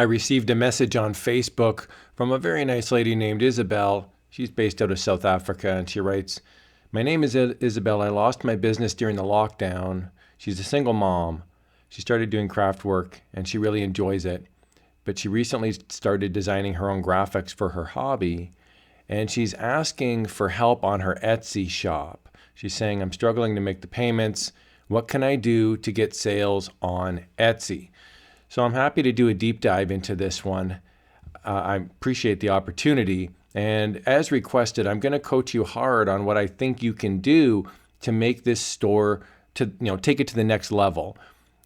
I received a message on Facebook from a very nice lady named Isabel. She's based out of South Africa, and she writes, "My name is Isabel. I lost my business during the lockdown. She's a single mom. She started doing craft work, and she really enjoys it. But she recently started designing her own graphics for her hobby, and she's asking for help on her Etsy shop. She's saying, I'm struggling to make the payments. What can I do to get sales on Etsy?" So I'm happy to do a deep dive into this one. I appreciate the opportunity. And as requested, I'm going to coach you hard on what I think you can do to make this store to, take it to the next level.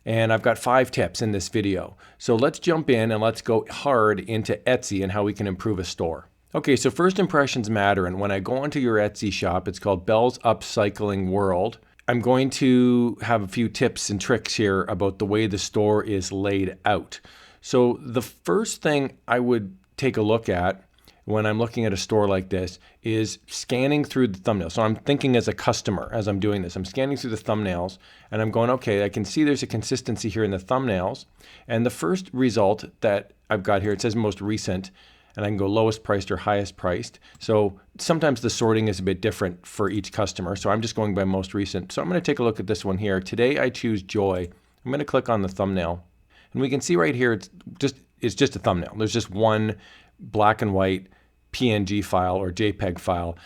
And I've got 5 tips in this video. So let's jump in and let's go hard into Etsy and how we can improve a store. Okay, so first impressions matter. And when I go onto your Etsy shop, it's called Belle's Upcycling World. I'm going to have a few tips and tricks here about the way the store is laid out. So the first thing I would take a look at when I'm looking at a store like this is scanning through the thumbnails. So I'm thinking as a customer as I'm doing this. I'm scanning through the thumbnails and I'm going, okay, I can see there's a consistency here in the thumbnails. And the first result that I've got here, it says most recent, and I can go lowest priced or highest priced. So sometimes the sorting is a bit different for each customer. So I'm just going by most recent. So I'm going to take a look at this one here. Today I choose Joy. I'm going to click on the thumbnail. And we can see right here, it's just a thumbnail. There's just one black and white PNG file or JPEG file.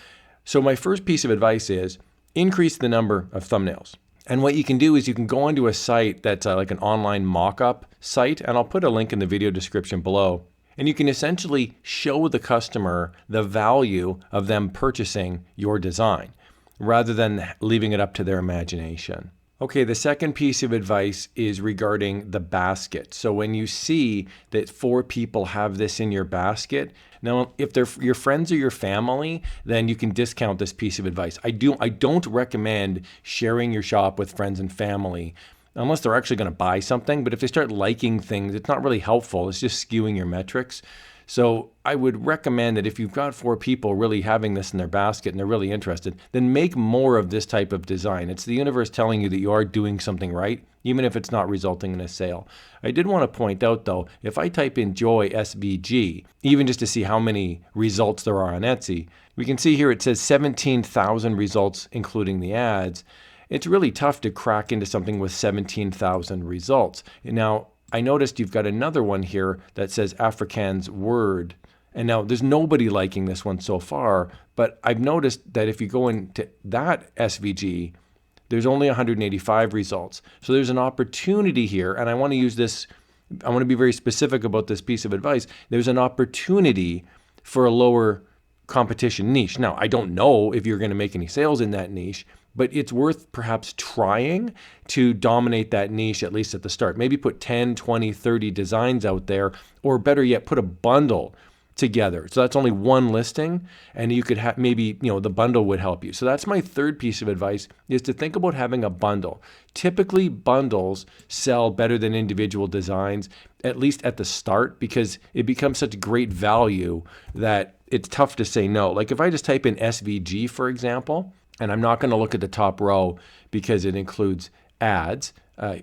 So my first piece of advice is increase the number of thumbnails. And what you can do is you can go onto a site that's like an online mock-up site, and I'll put a link in the video description below. And you can essentially show the customer the value of them purchasing your design rather than leaving it up to their imagination. Okay, the second piece of advice is regarding the basket. So when you see that 4 people have this in your basket, now if they're your friends or your family, then you can discount this piece of advice. I don't recommend sharing your shop with friends and family unless they're actually going to buy something. But if they start liking things, it's not really helpful. It's just skewing your metrics. So I would recommend that if you've got 4 people really having this in their basket and they're really interested, then make more of this type of design. It's the universe telling you that you are doing something right, even if it's not resulting in a sale. I did want to point out though, if I type in Joy SVG, even just to see how many results there are on Etsy, we can see here it says 17,000 results, including the ads. It's really tough to crack into something with 17,000 results. Now, I noticed you've got another one here that says Afrikaans word. And now there's nobody liking this one so far, but I've noticed that if you go into that SVG, there's only 185 results. So there's an opportunity here, and I want to use this, I want to be very specific about this piece of advice. There's an opportunity for a lower competition niche. Now, I don't know if you're going to make any sales in that niche, but it's worth perhaps trying to dominate that niche, at least at the start. Maybe put 10, 20, 30 designs out there, or better yet, put a bundle together. So that's only one listing, and you could have maybe, the bundle would help you. So that's my third piece of advice, is to think about having a bundle. Typically, bundles sell better than individual designs, at least at the start, because it becomes such great value that it's tough to say no. Like if I just type in SVG, for example, and I'm not going to look at the top row because it includes ads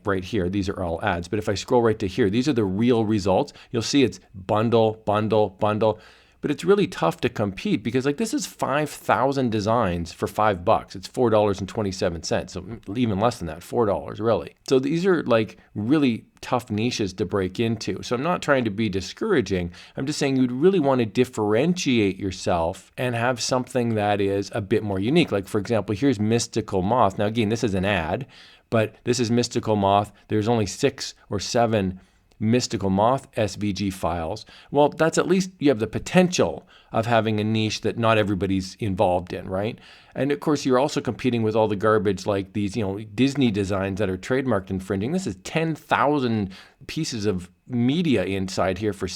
right here. These are all ads. But if I scroll right to here, these are the real results. You'll see it's bundle, bundle, bundle. But it's really tough to compete because this is 5,000 designs for $5. It's $4.27. So even less than that, $4 really. So these are really tough niches to break into. So I'm not trying to be discouraging. I'm just saying you'd really want to differentiate yourself and have something that is a bit more unique. Like for example, here's Mystical Moth. Now again, this is an ad, but this is Mystical Moth. There's only 6 or 7 Mystical Moth SVG files. Well, that's at least you have the potential of having a niche that not everybody's involved in, right? And of course, you're also competing with all the garbage like these, Disney designs that are trademarked infringing. This is 10,000 pieces of media inside here for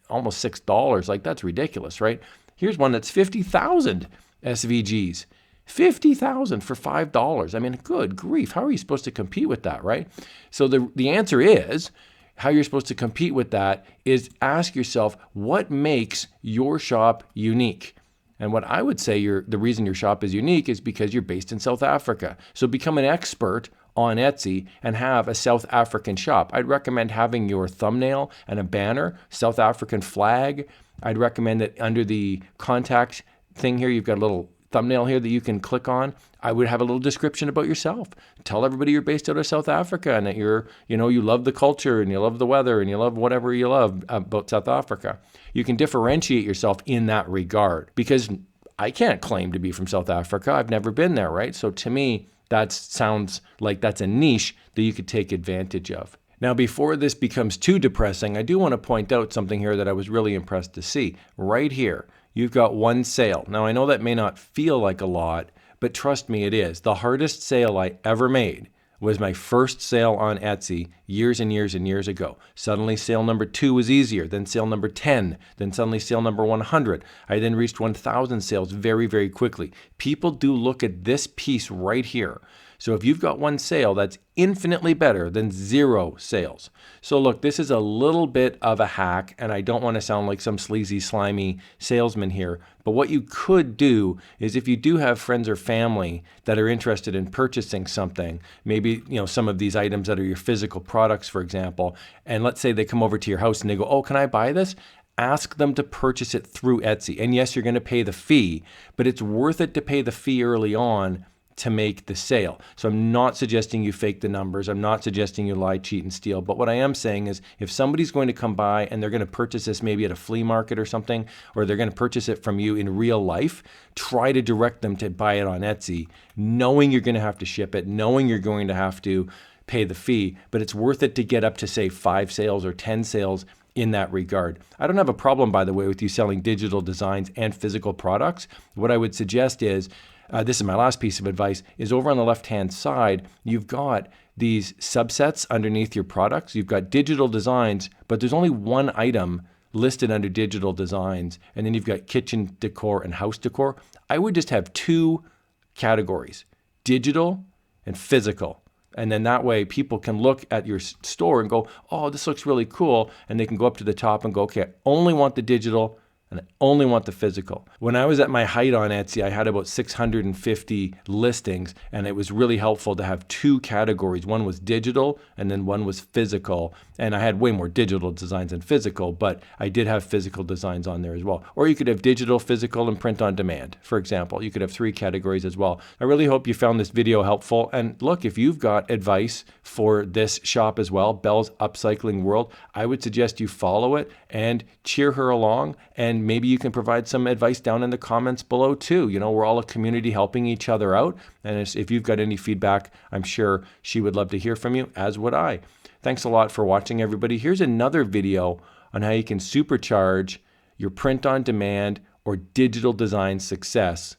almost $6. That's ridiculous, right? Here's one that's 50,000 SVGs. 50,000 for $5. I mean, good grief. How are you supposed to compete with that, right? So the answer is, how you're supposed to compete with that is ask yourself, what makes your shop unique? And what I would say the reason your shop is unique is because you're based in South Africa. So become an expert on Etsy and have a South African shop. I'd recommend having your thumbnail and a banner, South African flag. I'd recommend that under the contact thing here, you've got a little thumbnail here that you can click on. I would have a little description about yourself. Tell everybody you're based out of South Africa and that you're, you love the culture and you love the weather and you love whatever you love about South Africa. You can differentiate yourself in that regard, because I can't claim to be from South Africa. I've never been there, right? So to me, that sounds like that's a niche that you could take advantage of. Now, before this becomes too depressing, I do want to point out something here that I was really impressed to see. Right here, you've got one sale. Now, I know that may not feel like a lot, but trust me, it is. The hardest sale I ever made was my first sale on Etsy years and years and years ago. Suddenly sale number 2 was easier, then sale number 10, then suddenly sale number 100. I then reached 1,000 sales very, very quickly. People do look at this piece right here. So if you've got one sale, that's infinitely better than 0 sales. So look, this is a little bit of a hack, and I don't want to sound like some sleazy, slimy salesman here, but what you could do is, if you do have friends or family that are interested in purchasing something, maybe some of these items that are your physical products, for example, and let's say they come over to your house and they go, "Oh, can I buy this?" Ask them to purchase it through Etsy. And yes, you're going to pay the fee, but it's worth it to pay the fee early on to make the sale. So I'm not suggesting you fake the numbers. I'm not suggesting you lie, cheat, and steal. But what I am saying is, if somebody's going to come by and they're going to purchase this maybe at a flea market or something, or they're going to purchase it from you in real life, try to direct them to buy it on Etsy, knowing you're going to have to ship it, knowing you're going to have to pay the fee, but it's worth it to get up to, say, 5 sales or 10 sales in that regard. I don't have a problem, by the way, with you selling digital designs and physical products. What I would suggest is, this is my last piece of advice, is over on the left-hand side, you've got these subsets underneath your products. You've got digital designs, but there's only one item listed under digital designs. And then you've got kitchen decor and house decor. I would just have 2 categories, digital and physical. And then that way people can look at your store and go, "Oh, this looks really cool." And they can go up to the top and go, "Okay, I only want the digital and I only want the physical." When I was at my height on Etsy, I had about 650 listings, and it was really helpful to have 2 categories. One was digital and then one was physical. And I had way more digital designs than physical, but I did have physical designs on there as well. Or you could have digital, physical, and print on demand, for example. You could have 3 categories as well. I really hope you found this video helpful. And look, if you've got advice for this shop as well, Belle's Upcycling World, I would suggest you follow it and cheer her along. And maybe you can provide some advice down in the comments below too. We're all a community helping each other out. And if you've got any feedback, I'm sure she would love to hear from you, as would I. Thanks a lot for watching, everybody. Here's another video on how you can supercharge your print on demand or digital design success